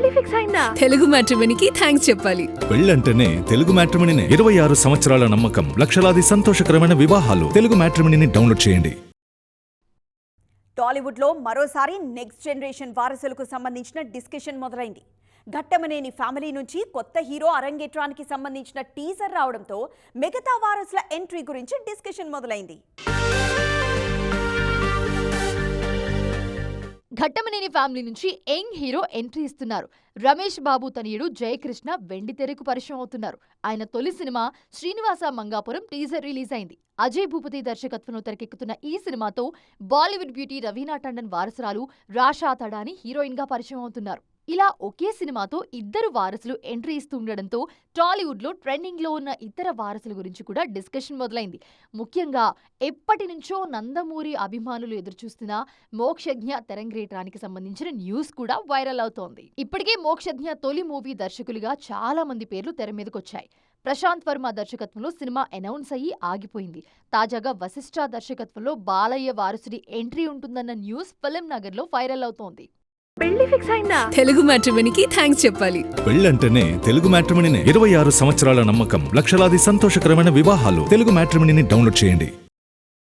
పెళ్లి ఫిక్స్ అయిందా? తెలుగు మ్యాట్రిమోనీకి థ్యాంక్స్ చెప్పాలి. పెళ్ళంటేనే తెలుగు మ్యాట్రిమోనీనే. 26 సంవత్సరాల నమ్మకం, లక్షలాది సంతోషకరమైన వివాహాలు. తెలుగు మ్యాట్రిమోనీని డౌన్లోడ్ చేయండి. టాలీవుడ్లో మరోసారి నెక్స్ట్ జనరేషన్ వారసులకు సంబంధించిన డిస్కషన్ మొదలైంది. ఘట్టమనేని ఫ్యామిలీ నుంచి కొత్త హీరో అరంగేట్రానికి సంబంధించిన టీజర్ రావడంతో మిగతా వారసుల ఎంట్రీ గురించి డిస్కషన్ మొదలైంది. ఘట్టమనేని ఫ్యామిలీ నుంచి యంగ్ హీరో ఎంట్రీ ఇస్తున్నారు. రమేష్ బాబు తనయుడు జయకృష్ణ వెండి తెరకు పరిచయం అవుతున్నారు. ఆయన తొలి cinema Srinivasa Mangapuram teaser release అయింది. అజయ్ భూపతి దర్శకత్వంలో తెరకెక్కుతున్న ఈ సినిమాతో బాలీవుడ్ బ్యూటీ రవీనా టండన్ వారసురాలు రాషా తడాని హీరోయిన్ గా పరిచయం అవుతున్నారు. ఇలా ఒకే సినిమాతో ఇద్దరు వారసులు ఎంట్రీ ఇస్తుండటంతో టాలీవుడ్ లో ట్రెండింగ్ లో ఉన్న ఇతర వారసుల గురించి కూడా డిస్కషన్ మొదలైంది. ముఖ్యంగా ఎప్పటి నుంచో నందమూరి అభిమానులు ఎదురుచూస్తున్న మోక్షజ్ఞ తెరంగేట్రానికి సంబంధించిన న్యూస్ కూడా వైరల్ అవుతోంది. ఇప్పటికే మోక్షజ్ఞ తొలి మూవీ దర్శకులుగా చాలా మంది పేర్లు తెర మీదకొచ్చాయి. ప్రశాంత్ వర్మ దర్శకత్వంలో సినిమా అనౌన్స్ అయ్యి ఆగిపోయింది. తాజాగా వశిష్ఠ దర్శకత్వంలో బాలయ్య వారసుడి ఎంట్రీ ఉంటుందన్న న్యూస్ ఫిల్మ్ నగర్ లో వైరల్ అవుతోంది. పెళ్లి ఫిక్స్ అయిందా? తెలుగు మ్యాట్రిమోనీకి థ్యాంక్స్ చెప్పాలి. పెళ్ళంటేనే తెలుగు మ్యాట్రిమోనీనే. 26 సంవత్సరాల నమ్మకం, లక్షలాది సంతోషకరమైన వివాహాలు. తెలుగు మ్యాట్రిమోనీని డౌన్లోడ్ చేయండి.